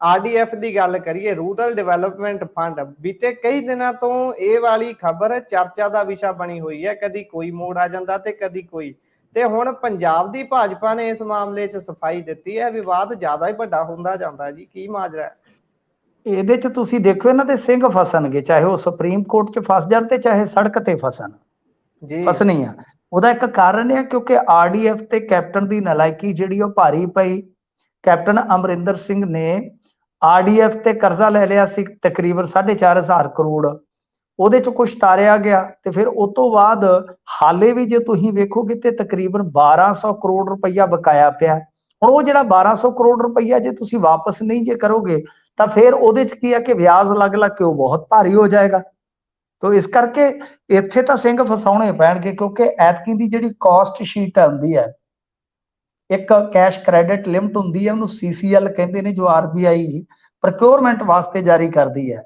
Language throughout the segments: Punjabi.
RDF की गल करिए, रूरल डिवेलपमेंट फंड, बीते कई दिनों तो ये वाली खबर चर्चा का विषय बनी हुई है। कभी कोई मोड़ आ जाता तो कभी कोई, तो हुण पंजाब की भाजपा ने इस मामले च सफाई दी है। विवाद ज्यादा ही वड्डा हुंदा जांदा जी, की माजरा है? ਇਹਦੇ ਚ ਤੁਸੀਂ ਦੇਖੋ ਇਹਨਾਂ ਦੇ ਸਿੰਘ ਫਸਣਗੇ, ਚਾਹੇ ਉਹ ਸੁਪਰੀਮ ਕੋਰਟ ਚ ਫਸ ਜਾਣ ਤੇ ਚਾਹੇ ਸੜਕ ਤੇ ਫਸਣ, ਫਸਣੀ ਆ। ਉਹਦਾ ਇੱਕ ਕਾਰਨ ਹੈ ਕਿਉਂਕਿ RDF ਤੇ ਕੈਪਟਨ ਦੀ ਨਲਾਇਕੀ ਜਿਹੜੀ ਉਹ ਭਾਰੀ ਪਈ। ਕੈਪਟਨ ਅਮਰਿੰਦਰ ਸਿੰਘ ਨੇ RDF ਤੇ ਕਰਜ਼ਾ ਲੈ ਲਿਆ ਸੀ ਤਕਰੀਬਨ 4.5 ਕਰੋੜ, ਉਹਦੇ ਚ ਕੁਝ ਤਾਰਿਆ ਗਿਆ ਤੇ ਫਿਰ ਉਸ ਤੋਂ ਬਾਅਦ ਹਾਲੇ ਵੀ ਜੇ ਤੁਸੀਂ ਵੇਖੋਗੇ ਤੇ ਤਕਰੀਬਨ 1200 ਕਰੋੜ ਰੁਪਈਆ ਬਕਾਇਆ ਪਿਆ। ਹੁਣ ਉਹ ਜਿਹੜਾ 1200 ਕਰੋੜ ਰੁਪਈਆ ਜੇ ਤੁਸੀਂ ਵਾਪਸ ਨਹੀਂ ਜੇ ਕਰੋਗੇ ਤਾਂ ਫਿਰ ਉਹਦੇ ਚ ਕੀ ਆ ਕਿ ਵਿਆਜ ਲੱਗ ਲੱਗ ਕੇ ਉਹ ਬਹੁਤ ਭਾਰੀ ਹੋ ਜਾਏਗਾ। ਤੋ ਇਸ ਕਰਕੇ ਇੱਥੇ ਤਾਂ ਸਿੰਘ ਫਸਾਉਣੇ ਪੈਣਗੇ ਕਿਉਂਕਿ ਐਤਕੀ ਦੀ ਜਿਹੜੀ ਕਾਸਟ ਸ਼ੀਟ ਹੁੰਦੀ ਹੈ, ਇੱਕ ਕੈਸ਼ ਕ੍ਰੈਡਿਟ ਲਿਮਟ ਹੁੰਦੀ ਹੈ, ਉਹਨੂੰ CCL ਕਹਿੰਦੇ ਨੇ, ਜੋ RBI ਪ੍ਰੋਕਿਉਰਮੈਂਟ ਵਾਸਤੇ ਜਾਰੀ ਕਰਦੀ ਹੈ।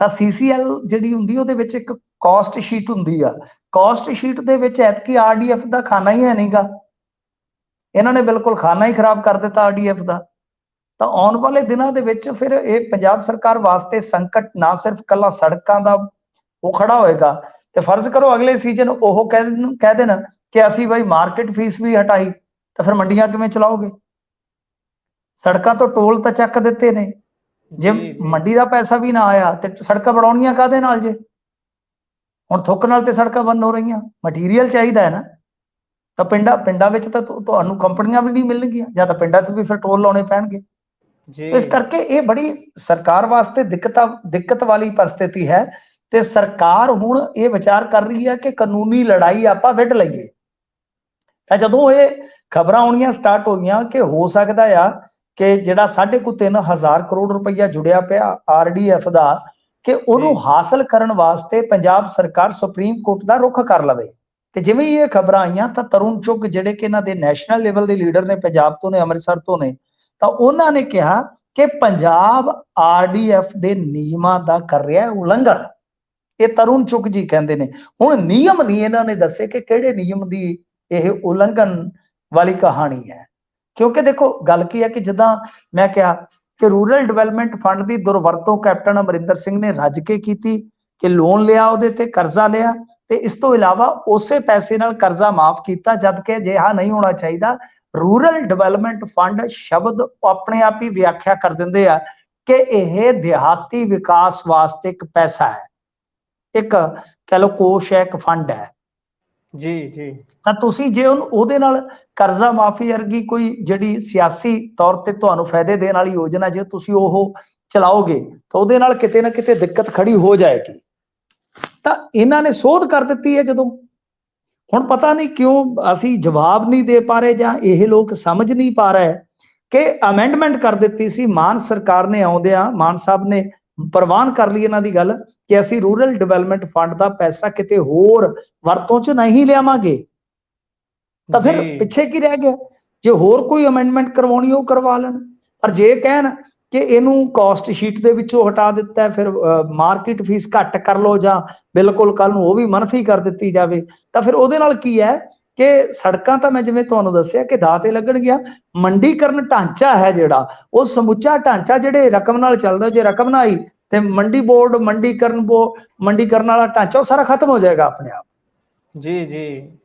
ਤਾਂ CCL ਜਿਹੜੀ ਹੁੰਦੀ ਉਹਦੇ ਵਿੱਚ ਇੱਕ ਕਾਸਟ ਸ਼ੀਟ ਹੁੰਦੀ ਆ। ਕਾਸਟ ਸ਼ੀਟ ਦੇ ਵਿੱਚ ਐਤਕੀ RDF ਦਾ ਖਾਨਾ ਹੀ ਹੈ ਨਹੀਂਗਾ, ਇਹਨਾਂ ਨੇ ਬਿਲਕੁਲ ਖਾਨਾ ਹੀ ਖਰਾਬ ਕਰ ਦਿੱਤਾ RDF ਦਾ। ਤਾਂ ਆਉਣ ਵਾਲੇ ਦਿਨਾਂ ਦੇ ਵਿੱਚ ਫਿਰ ਇਹ ਪੰਜਾਬ ਸਰਕਾਰ ਵਾਸਤੇ ਸੰਕਟ ਨਾ ਸਿਰਫ ਕੱਲਾ ਸੜਕਾਂ ਦਾ ਉਹ ਖੜਾ ਹੋਏਗਾ, ਤੇ ਫਰਜ਼ ਕਰੋ ਅਗਲੇ ਸੀਜ਼ਨ ਉਹ ਕਹਿ ਦੇਣ ਕਿ ਅਸੀਂ ਬਾਈ ਮਾਰਕੀਟ ਫੀਸ ਵੀ ਹਟਾਈ, ਤਾਂ ਫਿਰ ਮੰਡੀਆਂ ਕਿਵੇਂ ਚਲਾਓਗੇ? ਸੜਕਾਂ ਤੋਂ ਟੋਲ ਤਾਂ ਚੱਕ ਦਿੱਤੇ ਨੇ, ਜੇ ਮੰਡੀ ਦਾ ਪੈਸਾ ਵੀ ਨਾ ਆਇਆ ਤੇ ਸੜਕਾਂ ਬਣਾਉਣੀਆਂ ਕਾਹਦੇ ਨਾਲ? ਜੇ ਹੁਣ ਥੁੱਕ ਨਾਲ ਤੇ ਸੜਕਾਂ ਬੰਦ ਹੋ ਰਹੀਆਂ, ਮਟੀਰੀਅਲ ਚਾਹੀਦਾ ਹੈ ਨਾ। ਤਾਂ ਪਿੰਡਾਂ ਵਿੱਚ ਤਾਂ ਤੁਹਾਨੂੰ ਕੰਪਨੀਆਂ ਵੀ ਨਹੀਂ ਮਿਲਣਗੀਆਂ, ਜਾਂ ਤਾਂ ਪਿੰਡਾਂ 'ਚ ਵੀ ਫਿਰ ਟੋਲ ਲਾਉਣੇ ਪੈਣਗੇ। ਇਸ ਕਰਕੇ ਇਹ ਬੜੀ ਸਰਕਾਰ ਵਾਸਤੇ ਦਿੱਕਤ ਵਾਲੀ ਪਰਿਸਥਿਤੀ ਹੈ, ਤੇ ਸਰਕਾਰ ਹੁਣ ਇਹ ਵਿਚਾਰ ਕਰ ਰਹੀ ਹੈ ਕਿ ਕਾਨੂੰਨੀ ਲੜਾਈ ਆਪਾਂ ਵਿੱਢ ਲਈਏ। ਤਾਂ ਜਦੋਂ ਇਹ ਖਬਰਾਂ ਆਉਣੀਆਂ ਸਟਾਰਟ ਹੋ ਗਈਆਂ ਕਿ ਹੋ ਸਕਦਾ ਆ ਕਿ ਜਿਹੜਾ 3.5 ਕਰੋੜ ਰੁਪਈਆ ਜੁੜਿਆ ਪਿਆ RDF ਦਾ, ਕਿ ਉਹਨੂੰ ਹਾਸਲ ਕਰਨ ਵਾਸਤੇ ਪੰਜਾਬ ਸਰਕਾਰ ਸੁਪਰੀਮ ਕੋਰਟ ਦਾ ਰੁਖ ਕਰ ਲਵੇ। ਤੇ ਜਿਵੇਂ ਇਹ ਖਬਰਾਂ ਆਈਆਂ ਤਾਂ ਤਰੁਣ ਚੁੱਗ ਜਿਹੜੇ ਕਿ ਇਹਨਾਂ ਦੇ ਨੈਸ਼ਨਲ ਲੈਵਲ ਦੇ ਲੀਡਰ ਨੇ, ਪੰਜਾਬ ਤੋਂ ਨੇ, ਅੰਮ੍ਰਿਤਸਰ ਤੋਂ ਨੇ, ਤਾਂ ਉਹਨਾਂ ਨੇ ਕਿਹਾ ਕਿ ਪੰਜਾਬ RDF ਦੇ ਨਿਯਮਾਂ ਦਾ ਕਰ ਰਿਹਾ ਉਲੰਘਣ। ਇਹ ਤਰੁਣ ਚੁੱਗ ਜੀ ਕਹਿੰਦੇ ਨੇ। ਹੁਣ ਨਿਯਮ ਨਹੀਂ ਇਹਨਾਂ ਨੇ ਦੱਸੇ ਕਿ ਕਿਹੜੇ ਨਿਯਮ ਦੀ ਇਹ ਉਲੰਘਣ ਵਾਲੀ ਕਹਾਣੀ ਹੈ। ਕਿਉਂਕਿ ਦੇਖੋ ਗੱਲ ਕੀ ਹੈ ਕਿ ਜਿੱਦਾਂ ਮੈਂ ਕਿਹਾ ਕਿ ਰੂਰਲ ਡਿਵੈਲਪਮੈਂਟ ਫੰਡ ਦੀ ਦੁਰਵਰਤੋਂ ਕੈਪਟਨ ਅਮਰਿੰਦਰ ਸਿੰਘ ਨੇ ਰੱਜ ਕੇ ਕੀਤੀ, ਕਿ ਲੋਨ ਲਿਆ, ਉਹਦੇ ਤੇ ਕਰਜ਼ਾ ਲਿਆ, ਤੇ ਇਸ ਤੋਂ ਇਲਾਵਾ ਉਸੇ ਪੈਸੇ ਨਾਲ ਕਰਜ਼ਾ ਮਾਫ ਕੀਤਾ, ਜਦ ਕਿ ਅਜਿਹਾ ਨਹੀਂ ਹੋਣਾ ਚਾਹੀਦਾ। ਰੂਰਲ ਡਿਵੈਲਪਮੈਂਟ ਫੰਡ ਸ਼ਬਦ ਆਪਣੇ ਆਪ ਹੀ ਵਿਆਖਿਆ ਕਰ ਦਿੰਦੇ ਆ ਕਿ ਇਹ ਦਿਹਾਤੀ ਵਿਕਾਸ ਵਾਸਤੇ ਇੱਕ ਪੈਸਾ ਹੈ, ਇੱਕ ਕਹਿ ਲਓ ਕੋਸ਼ ਹੈ, ਇੱਕ ਫੰਡ ਹੈ ਜੀ। ਤਾਂ ਤੁਸੀਂ ਜੇ ਉਹਦੇ ਨਾਲ ਕਰਜ਼ਾ ਮਾਫੀ ਵਰਗੀ ਕੋਈ ਜਿਹੜੀ ਸਿਆਸੀ ਤੌਰ ਤੇ ਤੁਹਾਨੂੰ ਫਾਇਦੇ ਦੇਣ ਵਾਲੀ ਯੋਜਨਾ ਜੇ ਤੁਸੀਂ ਉਹ ਚਲਾਓਗੇ ਤਾਂ ਉਹਦੇ ਨਾਲ ਕਿਤੇ ਨਾ ਕਿਤੇ ਦਿੱਕਤ ਖੜੀ ਹੋ ਜਾਏਗੀ। ਤਾਂ ਇਹਨਾਂ ਨੇ ਸੋਧ ਕਰ ਦਿੱਤੀ ਹੈ। ਜਦੋਂ ਹੁਣ ਪਤਾ ਨਹੀਂ ਕਿਉਂ ਅਸੀਂ ਜਵਾਬ ਨਹੀਂ ਦੇ ਪਾ ਰਹੇ, ਜਾਂ ਇਹ ਲੋਕ ਸਮਝ ਨਹੀਂ ਪਾ ਰਹੇ ਕਿ ਅਮੈਂਡਮੈਂਟ ਕਰ ਦਿੱਤੀ ਸੀ ਮਾਨ ਸਰਕਾਰ ਨੇ, ਆਉਂਦਿਆਂ ਮਾਨ ਸਾਹਿਬ ਨੇ ਪ੍ਰਵਾਨ ਕਰ ਲਈ ਇਹਨਾਂ ਦੀ ਗੱਲ ਕਿ ਅਸੀਂ ਰੂਰਲ ਡਿਵੈਲਪਮੈਂਟ ਫੰਡ ਦਾ ਪੈਸਾ ਕਿਤੇ ਹੋਰ ਵਰਤੋਂ 'ਚ ਨਹੀਂ ਲਿਆਵਾਂਗੇ। ਤਾਂ ਫਿਰ ਪਿੱਛੇ ਕੀ ਰਹਿ ਗਿਆ? ਜੇ ਹੋਰ ਕੋਈ ਅਮੈਂਡਮੈਂਟ ਕਰਵਾਉਣੀ ਉਹ ਕਰਵਾ ਲੈਣ, ਪਰ ਜੇ ਕਹਿਣ ਕਿ ਇਹਨੂੰ ਕਾਸਟ ਸ਼ੀਟ ਦੇ ਵਿੱਚੋਂ ਹਟਾ ਦਿੱਤਾ, ਫਿਰ ਮਾਰਕੀਟ ਫੀਸ ਘੱਟ ਕਰ ਲਓ, ਜਾਂ ਬਿਲਕੁਲ ਕੱਲ ਨੂੰ ਉਹ ਵੀ ਮਨਫੀ ਕਰ ਦਿੱਤੀ ਜਾਵੇ, ਤਾਂ ਫਿਰ ਉਹਦੇ ਨਾਲ ਕੀ ਹੈ ਕਿ ਸੜਕਾਂ ਤਾਂ ਮੈਂ ਜਿਵੇਂ ਤੁਹਾਨੂੰ ਦੱਸਿਆ ਕਿ ਦਾਅ ਤੇ ਲੱਗਣਗੀਆਂ। ਮੰਡੀਕਰਨ ਢਾਂਚਾ ਹੈ ਜਿਹੜਾ, ਉਹ ਸਮੁੱਚਾ ਢਾਂਚਾ ਜਿਹੜੇ ਰਕਮ ਨਾਲ ਚੱਲਦਾ, ਜੇ ਰਕਮ ਨਾ ਆਈ ਤੇ ਮੰਡੀ ਬੋਰਡ, ਮੰਡੀਕਰਨ ਵਾਲਾ ਢਾਂਚਾ ਉਹ ਸਾਰਾ ਖਤਮ ਹੋ ਜਾਏਗਾ ਆਪਣੇ ਆਪ। ਜੀ।